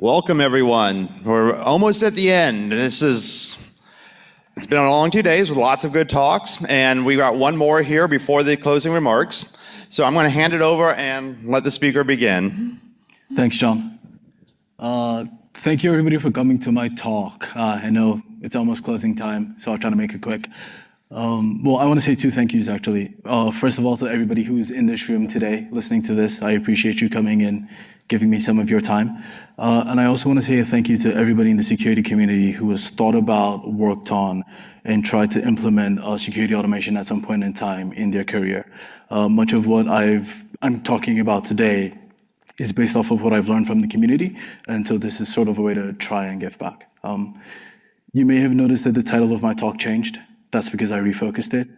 Welcome, everyone. We're almost at the end. It's been a long 2 days with lots of good talks, and we got one more here before the closing remarks. So I'm going to hand it over and let the speaker begin. Thanks, John. Thank you, everybody, for coming to my talk. I know it's almost closing time, so I'll try to make it quick. Well, I want to say two thank yous, actually. First of all, to everybody who's in this room today listening to this. I appreciate you coming and giving me some of your time. And I also want to say a thank you to everybody in the security community who has thought about, worked on, and tried to implement security automation at some point in time in their career. Much of what I'm talking about today is based off of what I've learned from the community, and so this is sort of a way to try and give back. You may have noticed that the title of my talk changed. That's because I refocused it.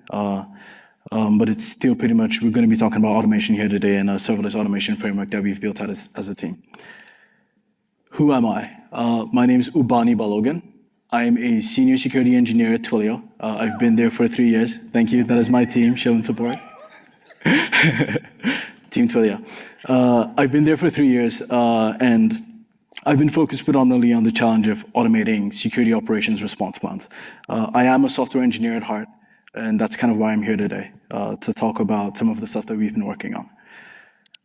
But it's still pretty much, we're going to be talking about automation here today and a serverless automation framework that we've built out as a team. Who am I? My name is Ubani Balogun. I am a senior security engineer at Twilio. I've been there for 3 years. Thank you. That is my team, showing support. Team Twilio. I've been there for 3 years, and I've been focused predominantly on the challenge of automating security operations response plans. I am a software engineer at heart, and that's kind of why I'm here today, to talk about some of the stuff that we've been working on.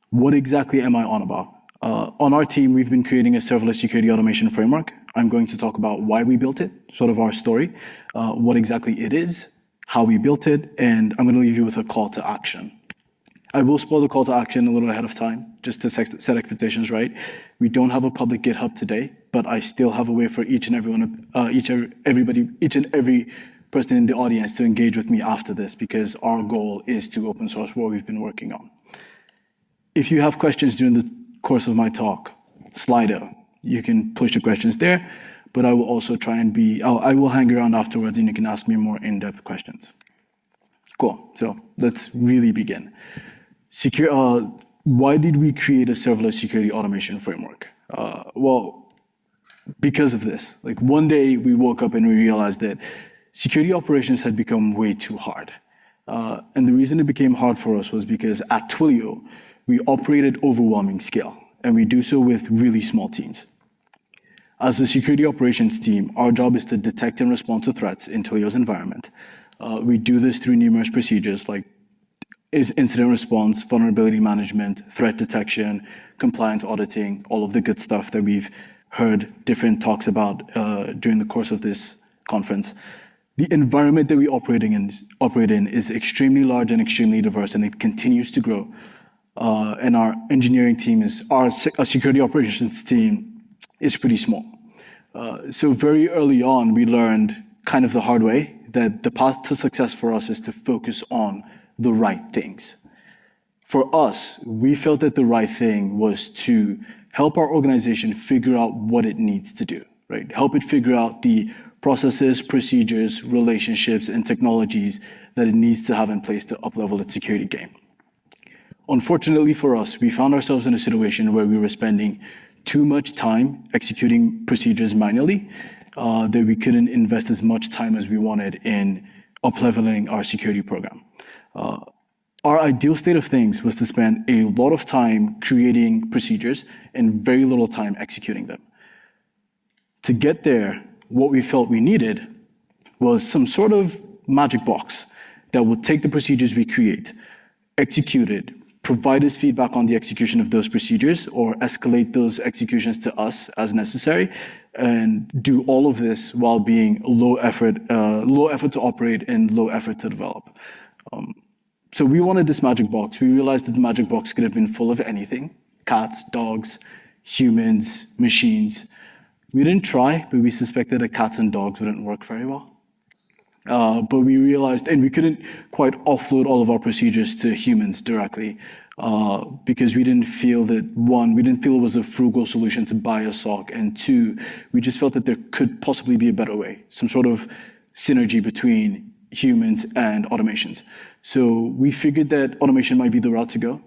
What exactly am I on about? On our team, we've been creating a serverless security automation framework. I'm going to talk about why we built it, sort of our story, what exactly it is, how we built it, and I'm going to leave you with a call to action. I will spoil the call to action a little ahead of time, just to set expectations right. We don't have a public GitHub today, but I still have a way for each and every person in the audience to engage with me after this, because our goal is to open source what we've been working on. If you have questions during the course of my talk, Slido, you can push the questions there, but I will also try and I will hang around afterwards and you can ask me more in-depth questions. Cool, so let's really begin. Why did we create a serverless security automation framework? Well, because of this. Like one day we woke up and we realized that security operations had become way too hard. And the reason it became hard for us was because at Twilio, we operated overwhelming scale, and we do so with really small teams. As a security operations team, our job is to detect and respond to threats in Twilio's environment. We do this through numerous procedures like incident response, vulnerability management, threat detection, compliance auditing, all of the good stuff that we've heard different talks about during the course of this conference. The environment that we operate in is extremely large and extremely diverse, and it continues to grow. And our engineering team our security operations team is pretty small. So very early on, we learned kind of the hard way that the path to success for us is to focus on the right things. For us, we felt that the right thing was to help our organization figure out what it needs to do, right? Help it figure out the processes, procedures, relationships, and technologies that it needs to have in place to up-level its security game. Unfortunately for us, we found ourselves in a situation where we were spending too much time executing procedures manually, that we couldn't invest as much time as we wanted in up-leveling our security program. Our ideal state of things was to spend a lot of time creating procedures and very little time executing them. To get there, what we felt we needed was some sort of magic box that would take the procedures we create, execute it, provide us feedback on the execution of those procedures, or escalate those executions to us as necessary, and do all of this while being low effort to operate and low effort to develop. So we wanted this magic box. We realized that the magic box could have been full of anything: cats, dogs, humans, machines. We didn't try, but we suspected that cats and dogs wouldn't work very well. But we realized, and we couldn't quite offload all of our procedures to humans directly, because we didn't feel it was a frugal solution to buy a SOC, and two, we just felt that there could possibly be a better way, some sort of synergy between humans and automations. So we figured that automation might be the route to go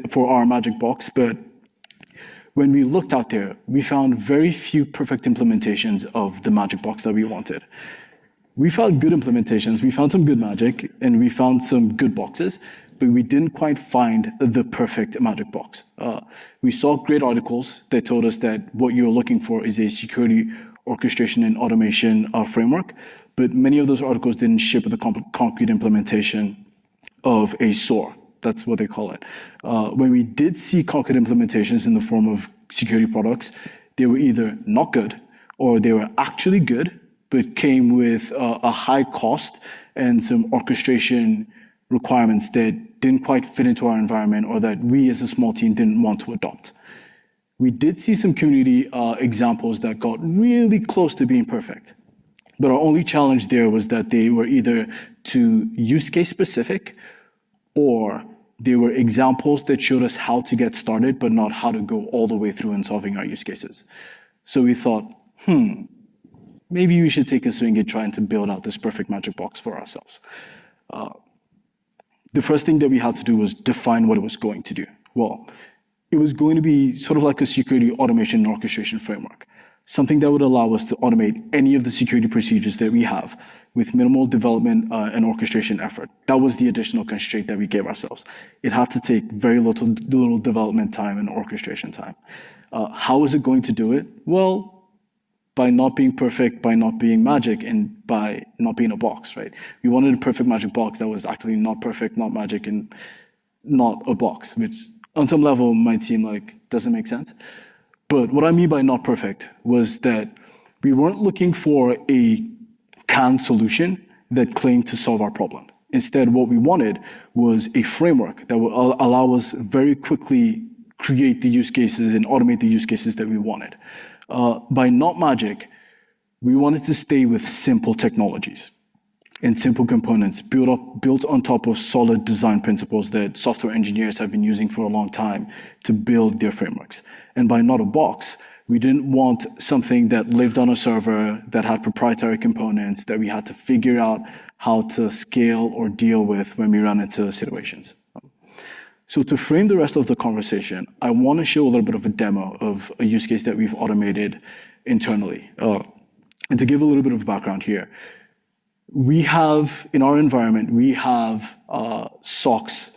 for our magic box, but when we looked out there, we found very few perfect implementations of the magic box that we wanted. We found good implementations, we found some good magic, and we found some good boxes, but we didn't quite find the perfect magic box. We saw great articles that told us that what you're looking for is a security orchestration and automation framework, but many of those articles didn't ship the concrete implementation of a SOAR. That's what they call it. When we did see concrete implementations in the form of security products, they were either not good or they were actually good, but came with a high cost and some orchestration requirements that didn't quite fit into our environment or that we as a small team didn't want to adopt. We did see some community examples that got really close to being perfect. But our only challenge there was that they were either too use case specific or they were examples that showed us how to get started, but not how to go all the way through in solving our use cases. So we thought, maybe we should take a swing at trying to build out this perfect magic box for ourselves. The first thing that we had to do was define what it was going to do. Well, it was going to be sort of like a security automation and orchestration framework, something that would allow us to automate any of the security procedures that we have with minimal development and orchestration effort. That was the additional constraint that we gave ourselves. It had to take very little development time and orchestration time. How is it going to do it? Well, by not being perfect, by not being magic, and by not being a box, right? We wanted a perfect magic box that was actually not perfect, not magic, and not a box, which on some level might seem like doesn't make sense. But what I mean by not perfect was that we weren't looking for a canned solution that claimed to solve our problem. Instead, what we wanted was a framework that would allow us very quickly create the use cases and automate the use cases that we wanted. By not magic, we wanted to stay with simple technologies and simple components built on top of solid design principles that software engineers have been using for a long time to build their frameworks. And by not a box, we didn't want something that lived on a server, that had proprietary components, that we had to figure out how to scale or deal with when we run into situations. So to frame the rest of the conversation, I want to show a little bit of a demo of a use case that we've automated internally. And to give a little bit of background here, we have, in our environment, we have SOCs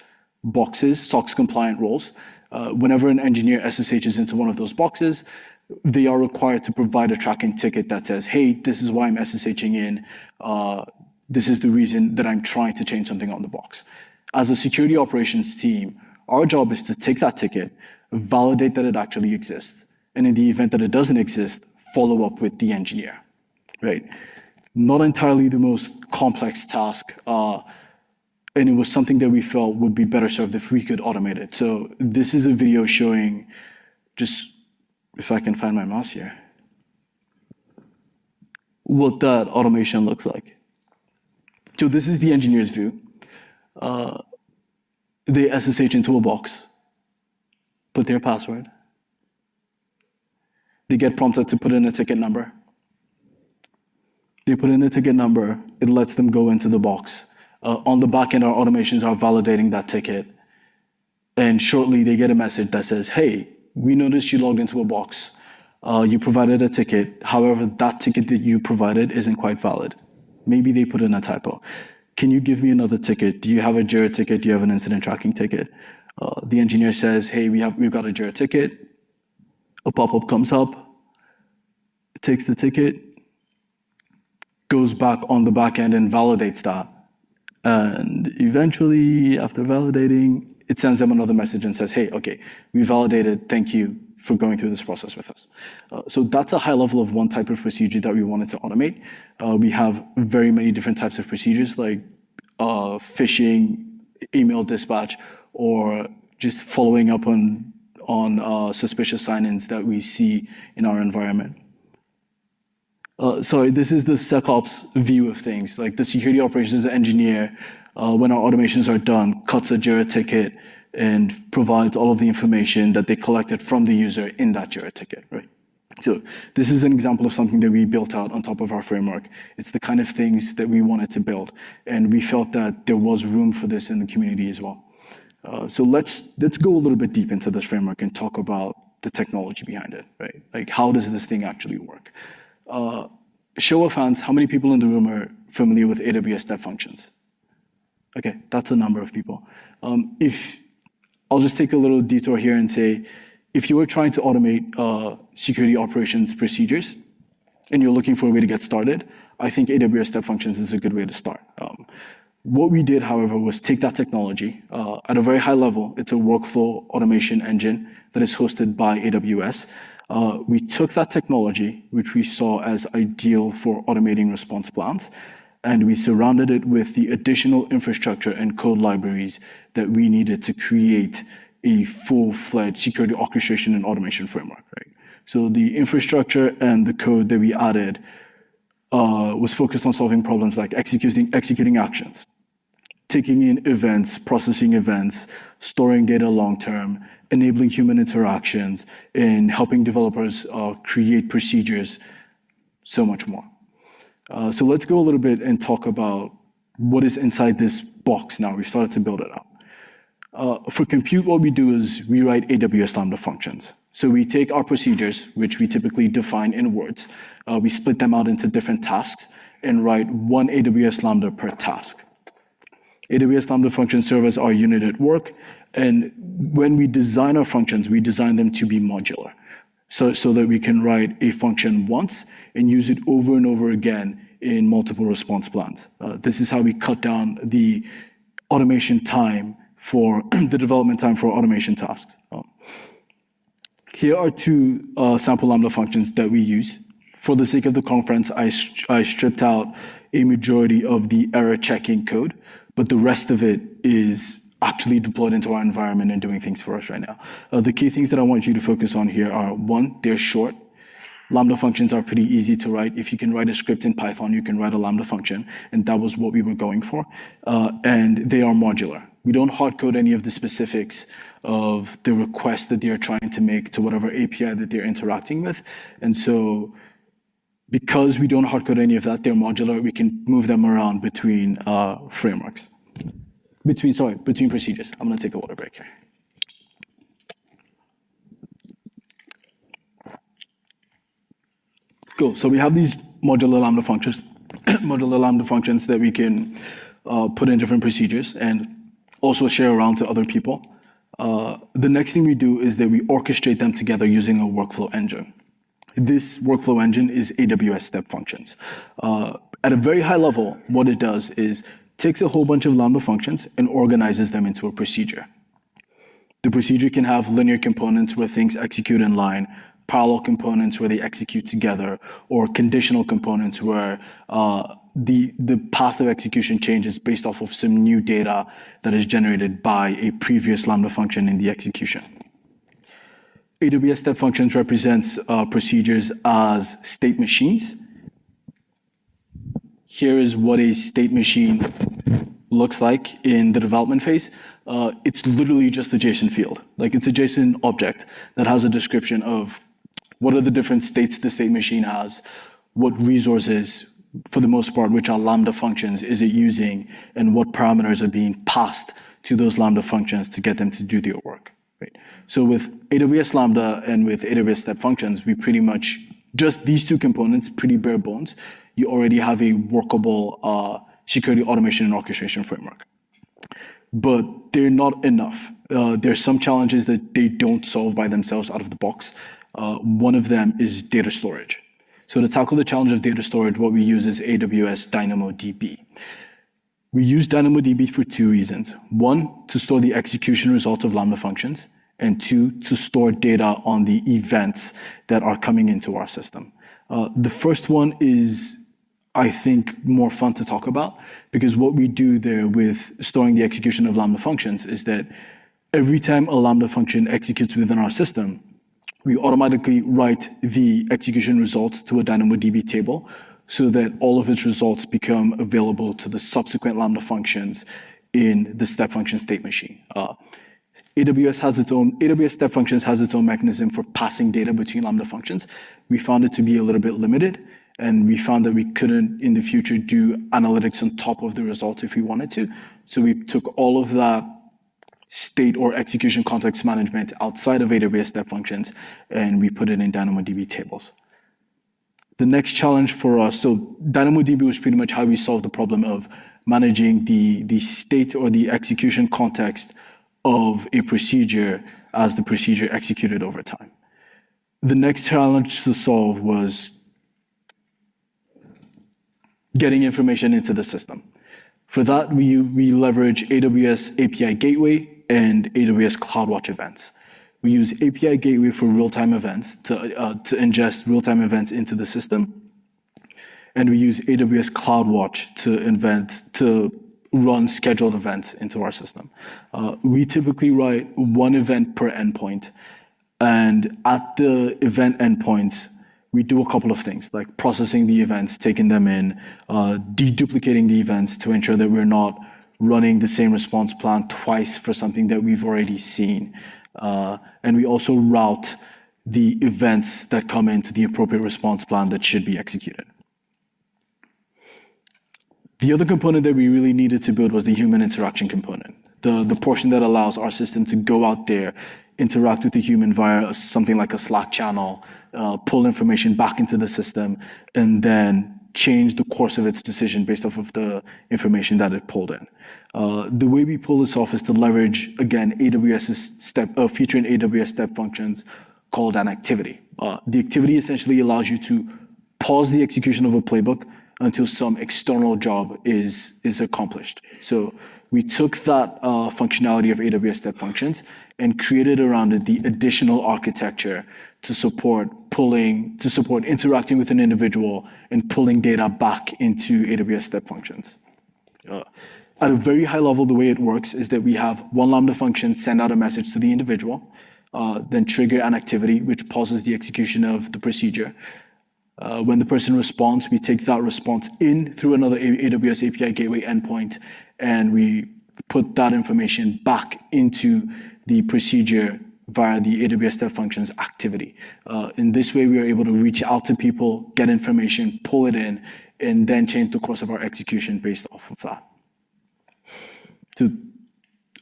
boxes, SOCs compliant roles. Whenever an engineer SSHs into one of those boxes, they are required to provide a tracking ticket that says, hey, this is why I'm SSHing in. This is the reason that I'm trying to change something on the box. As a security operations team, our job is to take that ticket, validate that it actually exists, and in the event that it doesn't exist, follow up with the engineer, right? Not entirely the most complex task, and it was something that we felt would be better served if we could automate it. So this is a video showing, just if I can find my mouse here, what that automation looks like. So this is the engineer's view. They SSH into a box, put their password. They get prompted to put in a ticket number. They put in a ticket number, it lets them go into the box. On the back end, our automations are validating that ticket. And shortly they get a message that says, hey, we noticed you logged into a box. You provided a ticket. However, that ticket that you provided isn't quite valid. Maybe they put in a typo. Can you give me another ticket? Do you have a Jira ticket? Do you have an incident tracking ticket? The engineer says, hey, we've got a Jira ticket. A pop-up comes up, it takes the ticket, goes back on the back end and validates that. And eventually, after validating, it sends them another message and says, hey, okay, we validated, thank you for going through this process with us. So that's a high level of one type of procedure that we wanted to automate. We have very many different types of procedures like phishing, email dispatch, or just following up on suspicious sign-ins that we see in our environment. Sorry, this is the SecOps view of things. Like the security operations engineer, when our automations are done, cuts a Jira ticket and provides all of the information that they collected from the user in that Jira ticket, right? So this is an example of something that we built out on top of our framework. It's the kind of things that we wanted to build, and we felt that there was room for this in the community as well. So let's go a little bit deep into this framework and talk about the technology behind it, right? Like, how does this thing actually work? Show of hands, how many people in the room are familiar with AWS Step Functions? Okay, that's a number of people. If I'll just take a little detour here and say, if you were trying to automate security operations procedures and you're looking for a way to get started, I think AWS Step Functions is a good way to start. What we did, however, was take that technology at a very high level. It's a workflow automation engine that is hosted by AWS. We took that technology, which we saw as ideal for automating response plans, and we surrounded it with the additional infrastructure and code libraries that we needed to create a full-fledged security orchestration and automation framework, right? So the infrastructure and the code that we added was focused on solving problems like executing actions, taking in events, processing events, storing data long-term, enabling human interactions, and helping developers create procedures, so much more. So let's go a little bit and talk about what is inside this box now. We've started to build it out. For compute, what we do is we write AWS Lambda Functions. So we take our procedures, which we typically define in words, we split them out into different tasks and write one AWS Lambda per task. AWS Lambda Functions serve as our unit at work, and when we design our functions, we design them to be modular, so that we can write a function once and use it over and over again in multiple response plans. This is how we cut down the automation time for the development time for automation tasks. Here are two sample Lambda functions that we use. For the sake of the conference, I stripped out a majority of the error checking code, but the rest of it is actually deployed into our environment and doing things for us right now. The key things that I want you to focus on here are, one, they're short. Lambda functions are pretty easy to write. If you can write a script in Python, you can write a Lambda function, and that was what we were going for. And they are modular. We don't hard code any of the specifics of the request that they're trying to make to whatever API that they're interacting with. And so because we don't hard code any of that, they're modular, we can move them around between frameworks. Between procedures. I'm gonna take a water break here. Cool, so we have these modular Lambda functions that we can put in different procedures and also share around to other people. The next thing we do is that we orchestrate them together using a workflow engine. This workflow engine is AWS Step Functions. At a very high level, what it does is takes a whole bunch of Lambda functions and organizes them into a procedure. The procedure can have linear components where things execute in line, parallel components where they execute together, or conditional components where the path of execution changes based off of some new data that is generated by a previous Lambda function in the execution. AWS Step Functions represents procedures as state machines. Here is what a state machine looks like in the development phase. It's literally just a JSON field. Like, it's a JSON object that has a description of what are the different states the state machine has, what resources, for the most part, which are Lambda functions, is it using, and what parameters are being passed to those Lambda functions to get them to do their work. Right? So with AWS Lambda and with AWS Step Functions, we pretty much, just these two components, pretty bare bones, you already have a workable security automation and orchestration framework. But they're not enough. There's some challenges that they don't solve by themselves out of the box. One of them is data storage. So to tackle the challenge of data storage, what we use is AWS DynamoDB. We use DynamoDB for two reasons. One, to store the execution results of Lambda functions, and two, to store data on the events that are coming into our system. The first one is, I think, more fun to talk about, because what we do there with storing the execution of Lambda functions is that every time a Lambda function executes within our system, we automatically write the execution results to a DynamoDB table so that all of its results become available to the subsequent Lambda functions in the Step Function state machine. AWS Step Functions has its own mechanism for passing data between Lambda functions. We found it to be a little bit limited, and we found that we couldn't in the future do analytics on top of the results if we wanted to. So we took all of that state or execution context management outside of AWS Step Functions, and we put it in DynamoDB tables. The next challenge for us, so DynamoDB was pretty much how we solved the problem of managing the state or the execution context of a procedure as the procedure executed over time. The next challenge to solve was getting information into the system. For that, we leverage AWS API Gateway and AWS CloudWatch events. We use API Gateway for real-time events to ingest real-time events into the system. And we use AWS CloudWatch to run scheduled events into our system. We typically write one event per endpoint. And at the event endpoints, we do a couple of things, like processing the events, taking them in, deduplicating the events to ensure that we're not running the same response plan twice for something that we've already seen. And we also route the events that come into the appropriate response plan that should be executed. The other component that we really needed to build was the human interaction component, the portion that allows our system to go out there, interact with the human via something like a Slack channel, pull information back into the system, and then change the course of its decision based off of the information that it pulled in. The way we pull this off is to leverage, again, AWS's feature in AWS Step Functions called an activity. The activity essentially allows you to pause the execution of a playbook until some external job is accomplished. So we took that functionality of AWS Step Functions and created around it the additional architecture to support interacting with an individual and pulling data back into AWS Step Functions. At a very high level, the way it works is that we have one Lambda function send out a message to the individual, then trigger an activity which pauses the execution of the procedure. When the person responds, we take that response in through another AWS API Gateway endpoint, and we put that information back into the procedure via the AWS Step Functions activity. In this way, we are able to reach out to people, get information, pull it in, and then change the course of our execution based off of that. So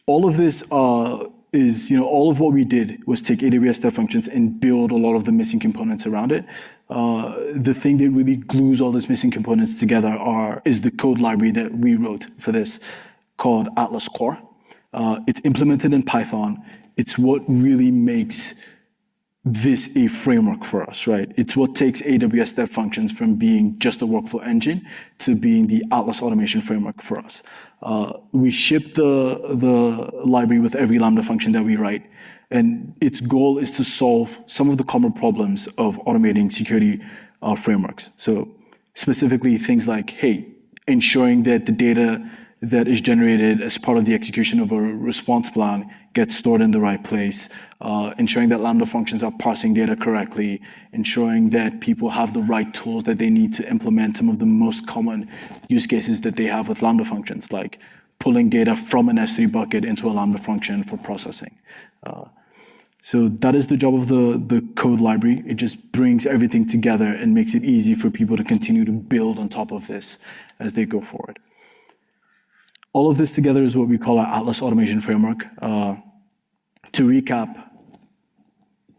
all of this all of what we did was take AWS Step Functions and build a lot of the missing components around it. The thing that really glues all these missing components together is the code library that we wrote for this called Atlas Core. It's implemented in Python. It's what really makes this a framework for us, right? It's what takes AWS Step Functions from being just a workflow engine to being the Atlas automation framework for us. We ship the library with every Lambda function that we write, and its goal is to solve some of the common problems of automating security frameworks. So specifically things like, hey, ensuring that the data that is generated as part of the execution of a response plan gets stored in the right place, ensuring that Lambda functions are parsing data correctly, ensuring that people have the right tools that they need to implement some of the most common use cases that they have with Lambda functions, like pulling data from an S3 bucket into a Lambda function for processing. So that is the job of the code library. It just brings everything together and makes it easy for people to continue to build on top of this as they go forward. All of this together is what we call our Atlas automation framework. To recap,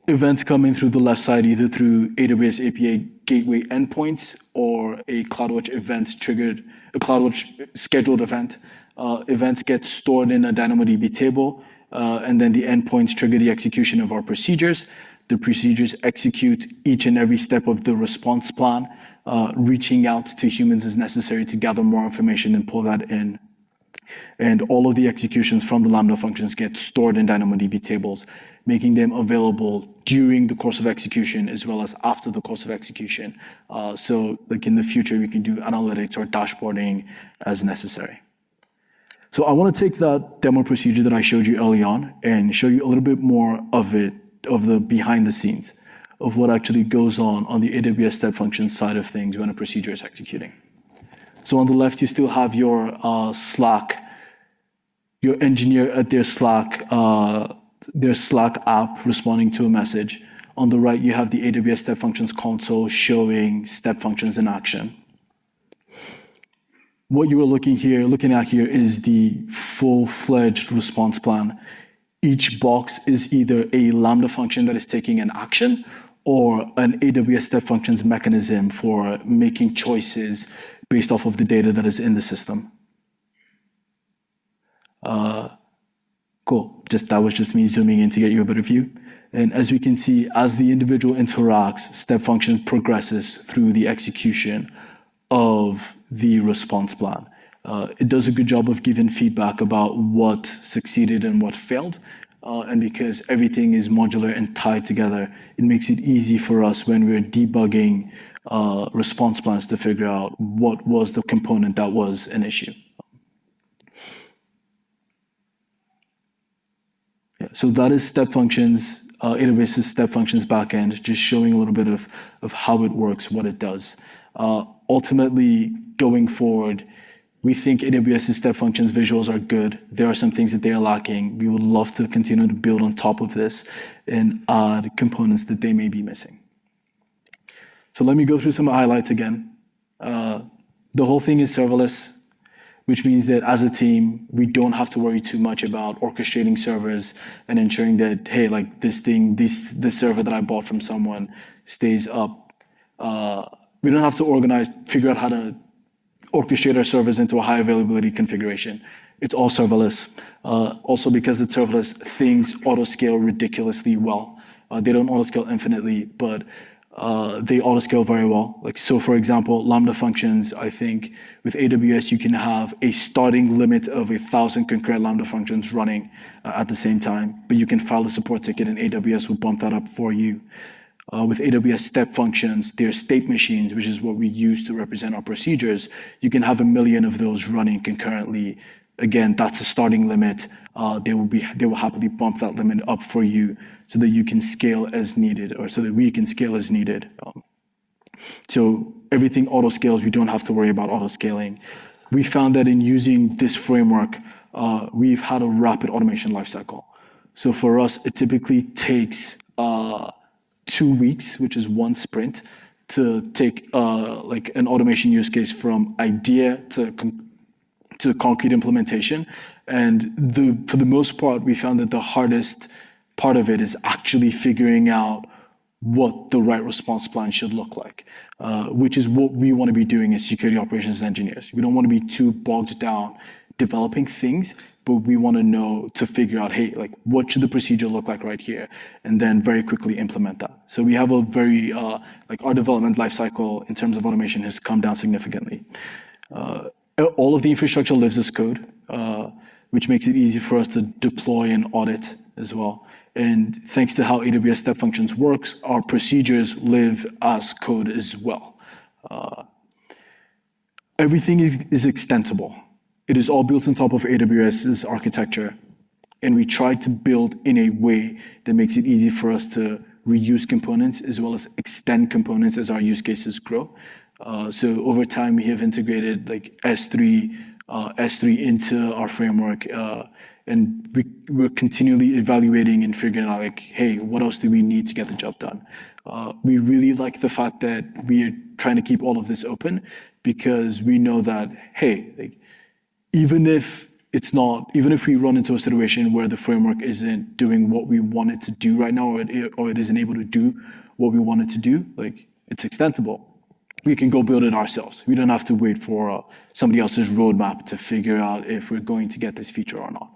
events coming through the left side, either through AWS API Gateway endpoints or a CloudWatch scheduled event. Events get stored in a DynamoDB table, and then the endpoints trigger the execution of our procedures. The procedures execute each and every step of the response plan, reaching out to humans as necessary to gather more information and pull that in. And all of the executions from the Lambda functions get stored in DynamoDB tables, making them available during the course of execution as well as after the course of execution. So like in the future, we can do analytics or dashboarding as necessary. So I want to take that demo procedure that I showed you early on and show you a little bit more of the behind the scenes of what actually goes on the AWS Step Functions side of things when a procedure is executing. So on the left, you still have your Slack, your engineer at their Slack app responding to a message. On the right, you have the AWS Step Functions console showing step functions in action. What you are looking at here is the full-fledged response plan. Each box is either a Lambda function that is taking an action or an AWS Step Functions mechanism for making choices based off of the data that is in the system. Cool. That was just me zooming in to get you a better view. And as we can see, as the individual interacts, step function progresses through the execution of the response plan. It does a good job of giving feedback about what succeeded and what failed. And because everything is modular and tied together, it makes it easy for us when we're debugging response plans to figure out what was the component that was an issue. Yeah, so that is Step Functions, AWS's Step Functions backend, just showing a little bit of how it works, what it does. Ultimately, going forward, we think AWS's Step Functions visuals are good. There are some things that they are lacking. We would love to continue to build on top of this and add components that they may be missing. So let me go through some highlights again. The whole thing is serverless, which means that as a team, we don't have to worry too much about orchestrating servers and ensuring that, hey, like this server that I bought from someone stays up. We don't have to figure out how to orchestrate our servers into a high availability configuration. It's all serverless. Also, because it's serverless, things auto-scale ridiculously well. They don't auto-scale infinitely, but they auto-scale very well. So for example, Lambda Functions, I think with AWS, you can have a starting limit of 1,000 concurrent Lambda Functions running at the same time, but you can file a support ticket and AWS will bump that up for you. With AWS Step Functions, their state machines, which is what we use to represent our procedures, you can have 1 million of those running concurrently. Again, that's a starting limit. They will happily bump that limit up for you so that you can scale as needed, or so that we can scale as needed. So everything auto scales. We don't have to worry about auto scaling. We found that in using this framework, we've had a rapid automation lifecycle. So for us, it typically takes 2 weeks, which is one sprint, to take like an automation use case from idea to concrete implementation. And for the most part, we found that the hardest part of it is actually figuring out what the right response plan should look like, which is what we want to be doing as security operations engineers. We don't want to be too bogged down developing things, but we want to know to figure out, hey, like what should the procedure look like right here, and then very quickly implement that. So we have a very, like our development lifecycle in terms of automation has come down significantly. All of the infrastructure lives as code, which makes it easy for us to deploy and audit as well. And thanks to how AWS Step Functions works, our procedures live as code as well. Everything is extensible. It is all built on top of AWS's architecture. And we try to build in a way that makes it easy for us to reuse components as well as extend components as our use cases grow. So over time, we have integrated like S3 into our framework. And we're continually evaluating and figuring out like, hey, what else do we need to get the job done? We really like the fact that we are trying to keep all of this open because we know that, hey, like, even if we run into a situation where the framework isn't doing what we want it to do right now, or it isn't able to do what we want it to do, like it's extensible. We can go build it ourselves. We don't have to wait for somebody else's roadmap to figure out if we're going to get this feature or not.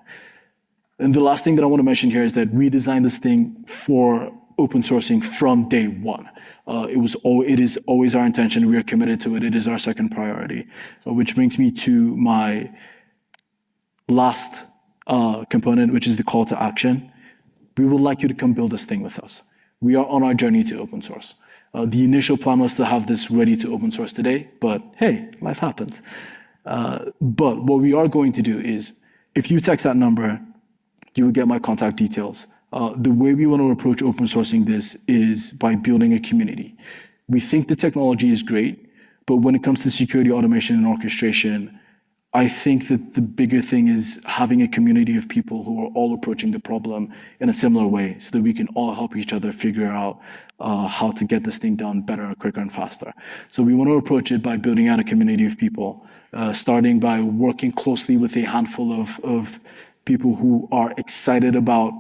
And the last thing that I want to mention here is that we designed this thing for open sourcing from day one. It is always our intention. We are committed to it. It is our second priority, which brings me to my last component, which is the call to action. We would like you to come build this thing with us. We are on our journey to open source. The initial plan was to have this ready to open source today, but hey, life happens. But what we are going to do is, if you text that number, you will get my contact details. The way we want to approach open sourcing this is by building a community. We think the technology is great, but when it comes to security automation and orchestration, I think that the bigger thing is having a community of people who are all approaching the problem in a similar way so that we can all help each other figure out how to get this thing done better, quicker, and faster. So we want to approach it by building out a community of people, starting by working closely with a handful of people who are excited about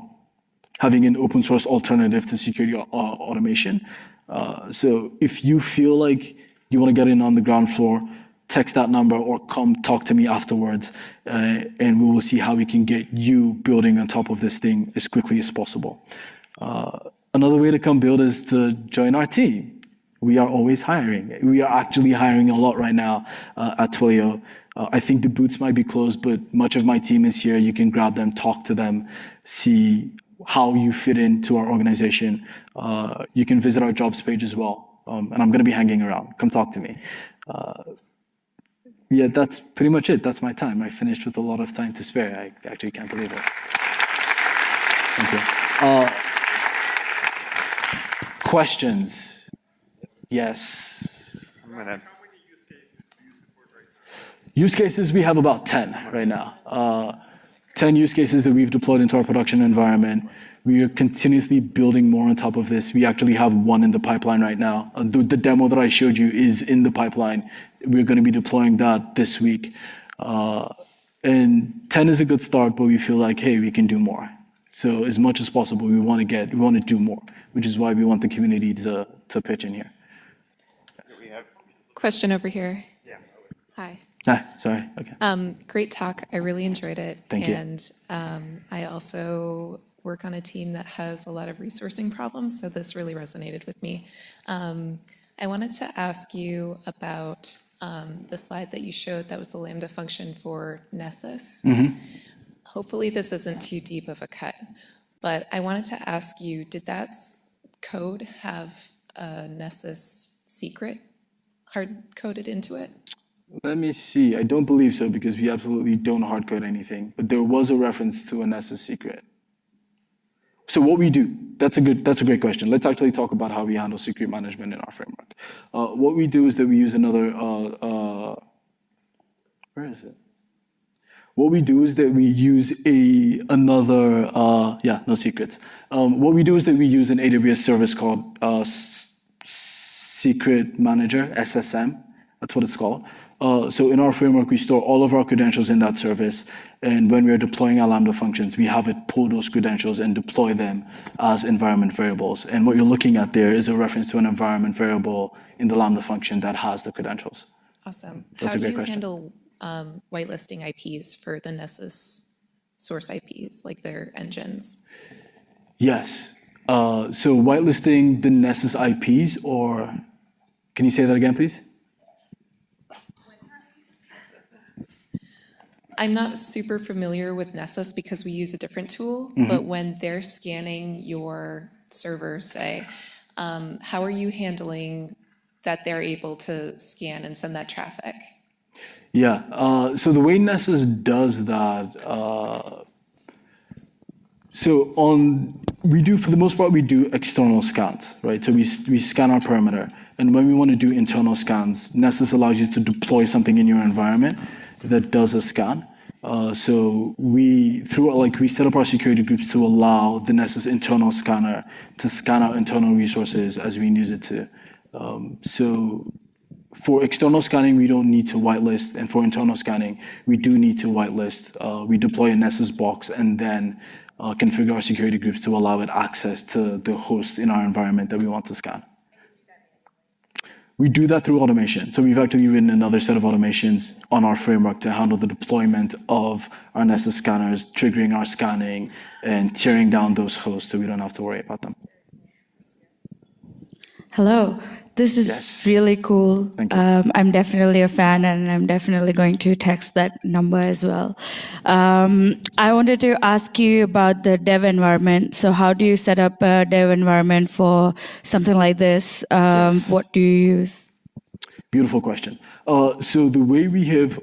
having an open source alternative to security automation. So if you feel like you want to get in on the ground floor, text that number or come talk to me afterwards, and we will see how we can get you building on top of this thing as quickly as possible. Another way to come build is to join our team. We are always hiring. We are actually hiring a lot right now at Twilio. I think the booths might be closed, but much of my team is here. You can grab them, talk to them, see how you fit into our organization. You can visit our jobs page as well. And I'm going to be hanging around. Come talk to me. Yeah, that's pretty much it. That's my time. I finished with a lot of time to spare. I actually can't believe it. Thank you. Questions? Yes. I'm gonna. Use cases, we have about 10 right now. 10 use cases that we've deployed into our production environment. We are continuously building more on top of this. We actually have one in the pipeline right now. The demo that I showed you is in the pipeline. We're going to be deploying that this week. And 10 is a good start, but we feel like, hey, we can do more. So as much as possible, we want to do more, which is why we want the community to pitch in here. Question over here. Yeah. Hi. Ah, sorry. Okay. Great talk. I really enjoyed it. Thank you. And I also work on a team that has a lot of resourcing problems, so this really resonated with me. I wanted to ask you about the slide that you showed that was the Lambda function for Nessus. Hopefully this isn't too deep of a cut, but I wanted to ask you, did that code have a Nessus secret hard-coded into it? Let me see. I don't believe so because we absolutely don't hard code anything. But there was a reference to a Nessus secret. So what we do, that's a great question. Let's actually talk about how we handle secret management in our framework. What we do is that we use another, where is it? What we do is that we use no secrets. What we do is that we use an AWS service called Secret Manager, SSM. That's what it's called. So in our framework, we store all of our credentials in that service. And when we're deploying our Lambda functions, we have it pull those credentials and deploy them as environment variables. And what you're looking at there is a reference to an environment variable in the Lambda function that has the credentials. Awesome. That's How a do great you question. handle whitelisting IPs for the Nessus source IPs, like their engines? Yes. So whitelisting the Nessus IPs, or can you say that again, please? I'm not super familiar with Nessus because we use a different tool, but when they're scanning your servers, say, how are you handling that they're able to scan and send that traffic? Yeah. So the way Nessus does that, for the most part, we do external scans, right? So we scan our perimeter. And when we want to do internal scans, Nessus allows you to deploy something in your environment that does a scan. So we set up our security groups to allow the Nessus internal scanner to scan out internal resources as we need it to. So for external scanning, we don't need to whitelist. And for internal scanning, we do need to whitelist. We deploy a Nessus box and then configure our security groups to allow it access to the host in our environment that we want to scan. We do that through automation. So we've actually written another set of automations on our framework to handle the deployment of our Nessus scanners, triggering our scanning, and tearing down those hosts so we don't have to worry about them. Hello, this is Yes. really cool. Thank you. I'm definitely a fan, and I'm definitely going to text that number as well. I wanted to ask you about the dev environment. So how do you set up a dev environment for something like this? Yes. What do you use? Beautiful question. So the way we have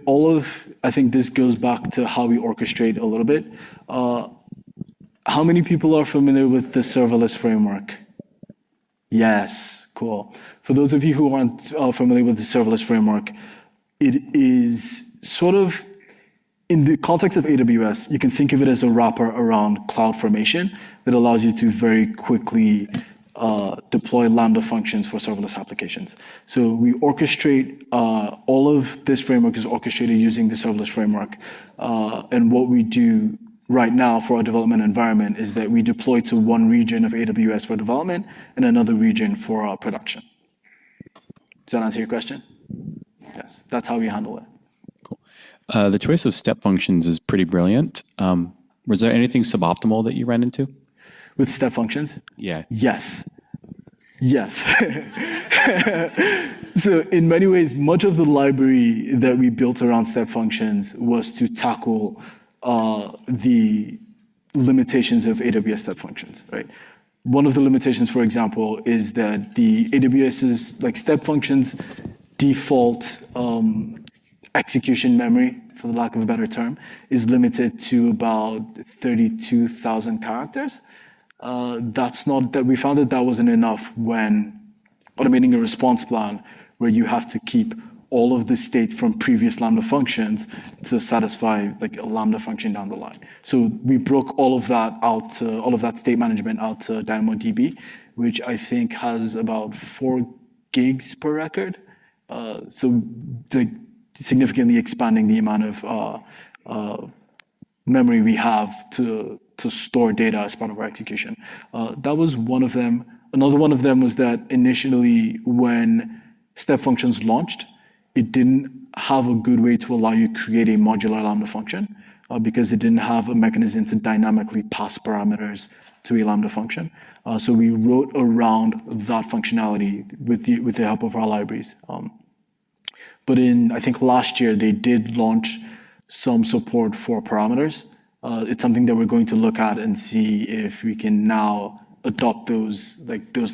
I think this goes back to how we orchestrate a little bit. How many people are familiar with the serverless framework? Yes, cool. For those of you who aren't familiar with the serverless framework, it is sort of, in the context of AWS, you can think of it as a wrapper around CloudFormation that allows you to very quickly deploy Lambda functions for serverless applications. So we orchestrate, all of this framework is orchestrated using the serverless framework. And what we do right now for our development environment is that we deploy to one region of AWS for development and another region for our production. Does that answer your question? Yes, that's how we handle it. The choice of step functions is pretty brilliant. Was there anything suboptimal that you ran into? With step functions? Yeah. Yes. Yes. So in many ways, much of the library that we built around step functions was to tackle the limitations of AWS Step Functions, right? One of the limitations, for example, is that the AWS's like step functions default execution memory, for the lack of a better term, is limited to about 32,000 characters. We found that wasn't enough when automating a response plan where you have to keep all of the state from previous Lambda functions to satisfy like a Lambda function down the line. So we broke all of that out, all of that state management out to DynamoDB, which I think has about 4 gigs per record. So significantly expanding the amount of memory we have to store data as part of our execution. That was one of them. Another one of them was that initially when step functions launched, it didn't have a good way to allow you to create a modular Lambda function because it didn't have a mechanism to dynamically pass parameters to a Lambda function. So we wrote around that functionality with the help of our libraries. But I think last year, they did launch some support for parameters. It's something that we're going to look at and see if we can now adopt those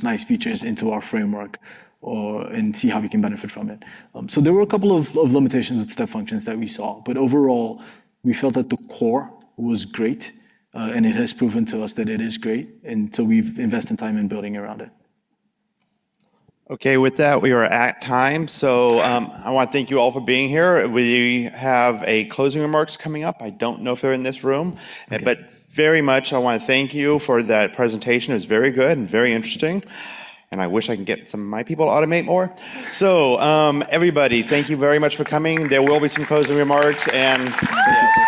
nice features into our framework and see how we can benefit from it. So there were a couple of limitations with step functions that we saw, but overall, we felt that the core was great, and it has proven to us that it is great, and so we've invested time in building around it. Okay, with that, we are at time. So I want to thank you all for being here. We have a closing remarks coming up. I don't know if they're in this room, but very much I want to thank you for that presentation. It was very good and very interesting. And I wish I can get some of my people to automate more. So everybody, thank you very much for coming. There will be some closing remarks. And yes.